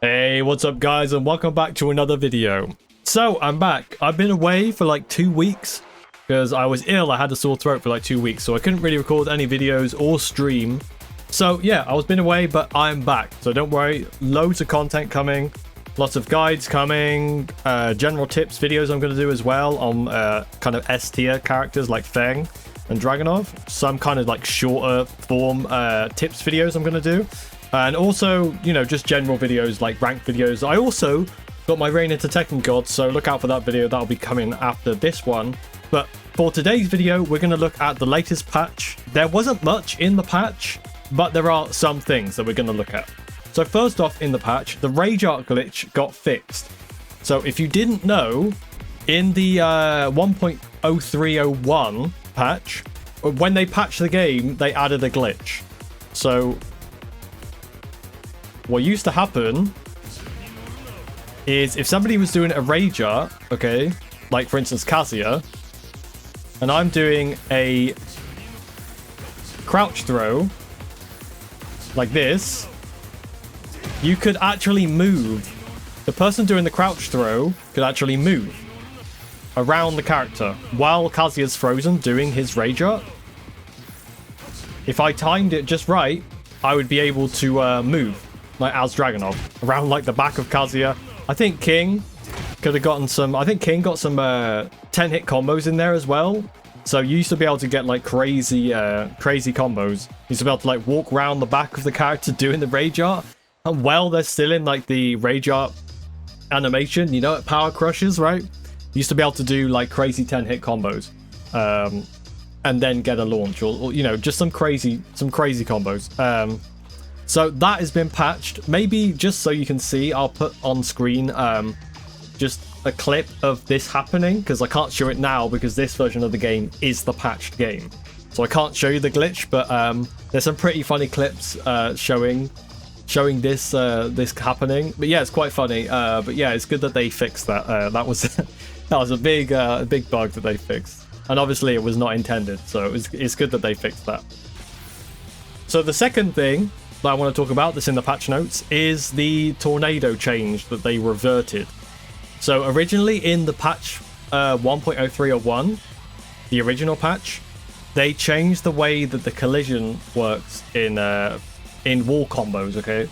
Hey, what's up guys, and welcome back to another video. So, I'm back. I've been away for like 2 weeks because I was ill. I had a sore throat for like 2 weeks, so I couldn't really record any videos or stream. So yeah, I was been away, but I'm back. So don't worry, loads of content coming, lots of guides coming, general tips videos I'm going to do as well on kind of S tier characters like Feng and Dragonov. Some kind of like shorter form tips videos I'm going to do. And also, you know, just general videos like ranked videos. I also got my Reign into Tekken God, so look out for that video. That'll be coming after this one. But for today's video, we're going to look at the latest patch. There wasn't much in the patch, but there are some things that we're going to look at. So first off in the patch, the Rage Art glitch got fixed. So if you didn't know, in the 1.0301 patch, when they patched the game, they added a glitch. So what used to happen is if somebody was doing a Rage Art, okay, like for instance Kazuya, and I'm doing a crouch throw like this, you could actually move. The person doing the crouch throw could actually move around the character while Kazuya's frozen doing his Rage Art. If I timed it just right, I would be able to move like as Dragonov around like the back of Kazuya. I think King could have gotten some. I think King got some 10-hit combos in there as well. So you used to be able to get like crazy combos. You used to be able to like walk around the back of the character doing the Rage Art, and while they're still in like the Rage Art animation, you know, at Power Crushes, right? You used to be able to do like crazy 10-hit combos, and then get a launch, or you know, just some crazy combos. So that has been patched. Maybe just so you can see, I'll put on screen just a clip of this happening, because I can't show it now because this version of the game is the patched game. So I can't show you the glitch, but there's some pretty funny clips showing this this happening. But yeah, it's quite funny. But yeah, it's good that they fixed that. That was that was a big bug that they fixed, and obviously it was not intended. So it's good that they fixed that. So the second thing that I want to talk about that's in the patch notes is the tornado change that they reverted. So originally in the patch 1.0301, the original patch, they changed the way that the collision works in wall combos, okay?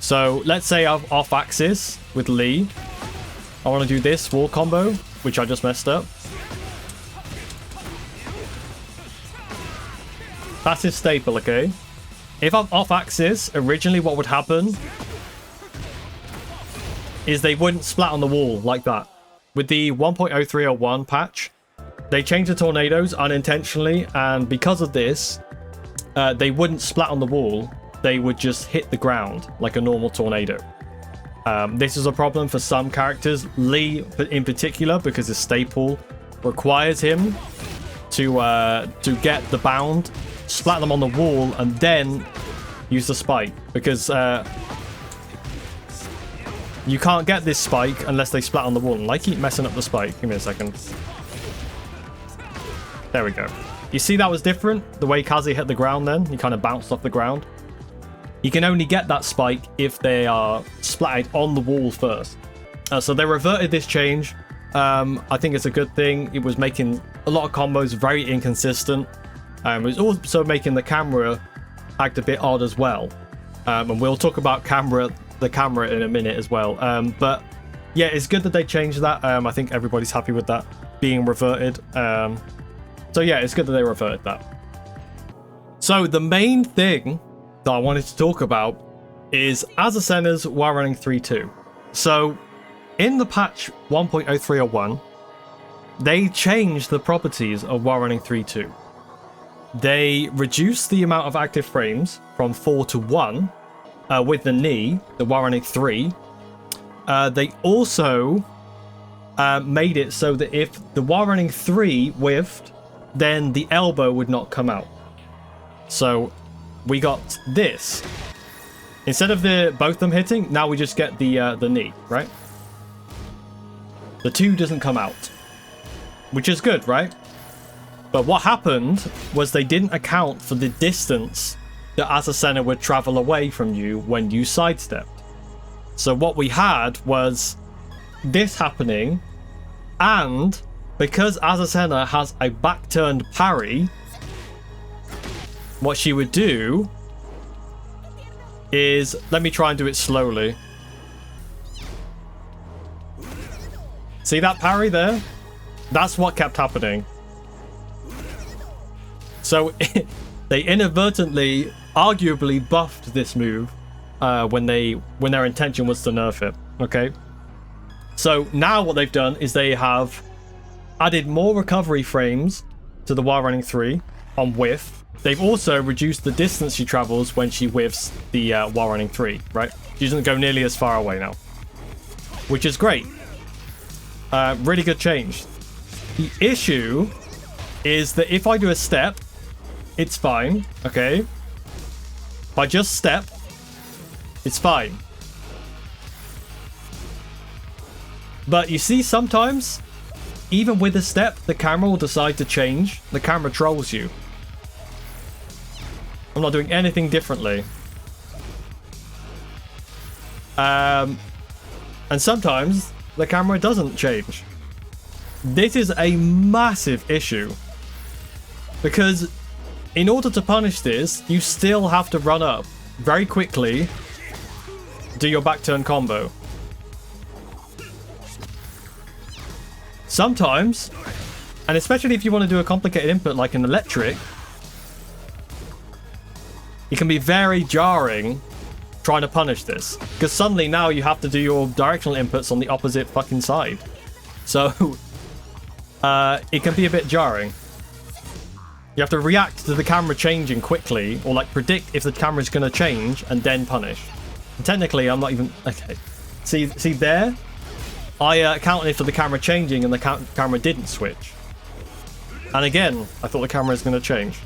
So let's say I'm off axis with Lee. I want to do this wall combo, which I just messed up. That's his staple, okay? If I'm off axis, originally what would happen is they wouldn't splat on the wall like that. With the 1.0301 patch, they changed the tornadoes unintentionally, and because of this, they wouldn't splat on the wall. They would just hit the ground like a normal tornado. This is a problem for some characters, Lee in particular, because his staple requires him to get the bound, splat them on the wall, and then use the spike, because you can't get this spike unless they splat on the wall. And I keep messing up the spike. Give me a second. There we go. You see that was different? The way Kazi hit the ground then? He kind of bounced off the ground. You can only get that spike if they are splatted on the wall first. So they reverted this change. I think it's a good thing. It was making a lot of combos very inconsistent. It was also making the camera act a bit odd as well. And we'll talk about the camera in a minute as well. But yeah, it's good that they changed that. I think everybody's happy with that being reverted. So yeah, it's good that they reverted that. So the main thing that I wanted to talk about is Azucena'S Wr32. So in the patch 1.0301, they changed the properties of Wr32. They reduced the amount of active frames from 4 to 1 with the knee, the Wr3. They also made it so that if the Wr3 whiffed, then the elbow would not come out. So we got this. Instead of both them hitting, now we just get the knee, right? The 2 doesn't come out, which is good, right? But what happened was they didn't account for the distance that Azucena would travel away from you when you sidestepped. So what we had was this happening, and because Azucena has a back-turned parry, what she would do is, let me try and do it slowly. See that parry there? That's what kept happening. So they inadvertently, arguably buffed this move when their intention was to nerf it. Okay. So now what they've done is they have added more recovery frames to the while running 3 on whiff. They've also reduced the distance she travels when she whiffs the while running 3, right? She doesn't go nearly as far away now, which is great. Really good change. The issue is that if I do a step, it's fine, okay? If I just step, it's fine. But you see, sometimes, even with a step, the camera will decide to change. The camera trolls you. I'm not doing anything differently. And sometimes the camera doesn't change. This is a massive issue, because in order to punish this, you still have to run up very quickly, do your back turn combo. Sometimes, and especially if you want to do a complicated input like an electric, it can be very jarring trying to punish this, because suddenly now you have to do your directional inputs on the opposite fucking side. So it can be a bit jarring. You have to react to the camera changing quickly, or like predict if the camera's going to change and then punish. And technically, I'm not even... Okay. See there? I accounted for the camera changing and the camera didn't switch. And again, I thought the camera was going to change.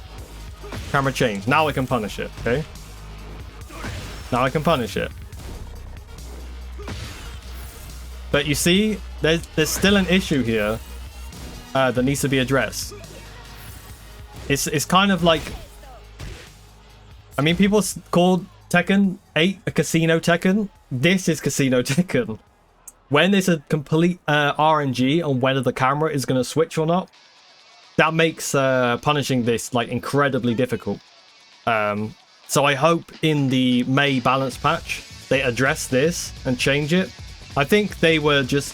Camera changed. Now I can punish it, okay? Now I can punish it. But you see, there's still an issue here that needs to be addressed. It's kind of like... I mean, people called Tekken 8 a casino Tekken. This is casino Tekken. When there's a complete RNG on whether the camera is going to switch or not, that makes punishing this like incredibly difficult. So I hope in the May balance patch they address this and change it. I think they were just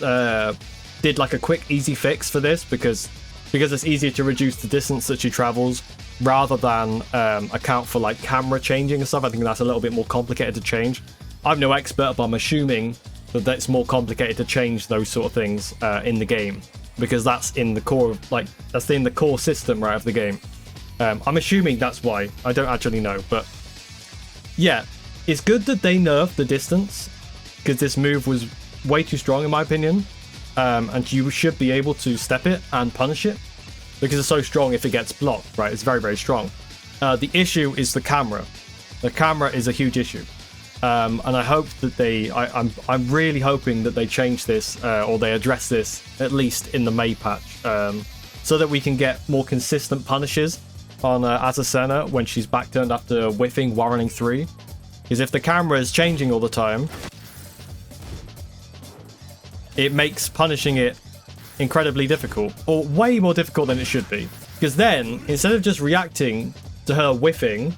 did like a quick easy fix for this because it's easier to reduce the distance that she travels rather than account for like camera changing and stuff. I think that's a little bit more complicated to change. I'm no expert, but I'm assuming that it's more complicated to change those sort of things in the game, because that's in the core of, like, that's in the core system, right, of the game. I'm assuming that's why. I don't actually know, but yeah, it's good that they nerfed the distance, because this move was way too strong in my opinion, and you should be able to step it and punish it because it's so strong. If it gets blocked, right, it's very, very strong. The issue is the camera. The camera is a huge issue. And I hope that I'm really hoping that they change this or they address this at least in the May patch, so that we can get more consistent punishes on Azucena when she's back turned after whiffing Warrening 3. Because if the camera is changing all the time, it makes punishing it incredibly difficult, or way more difficult than it should be. Because then, instead of just reacting to her whiffing,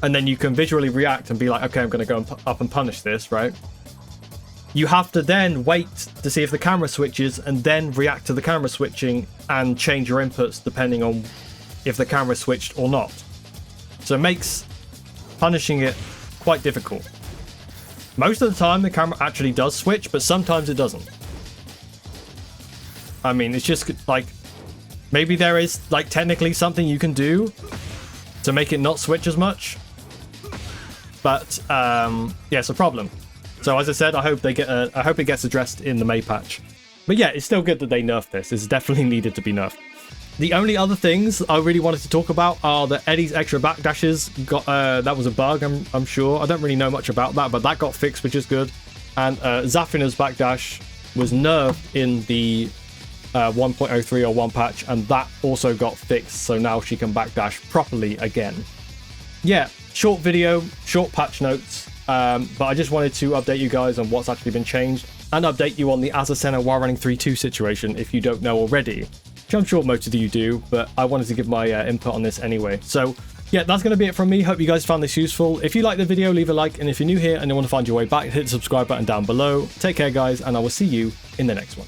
and then you can visually react and be like, okay, I'm going to go up and punish this, right? You have to then wait to see if the camera switches and then react to the camera switching and change your inputs depending on if the camera switched or not. So it makes punishing it quite difficult. Most of the time the camera actually does switch, but sometimes it doesn't. I mean, it's just like, maybe there is like technically something you can do to make it not switch as much. But yeah, it's a problem. So as I said, I hope it gets addressed in the May patch. But yeah, it's still good that they nerfed this. It's definitely needed to be nerfed. The only other things I really wanted to talk about are that Eddie's extra backdashes got that was a bug, I'm sure. I don't really know much about that, but that got fixed, which is good. And Zafina's backdash was nerfed in the 1.0301 patch, and that also got fixed, so now she can backdash properly again. Yeah, short video, short patch notes. But I just wanted to update you guys on what's actually been changed and update you on the Azucena'S Wr32 situation if you don't know already, which I'm sure most of you do, but I wanted to give my input on this anyway. So yeah, that's going to be it from me. Hope you guys found this useful. If you like the video, leave a like, and if you're new here and you want to find your way back, hit the subscribe button down below. Take care, guys, and I will see you in the next one.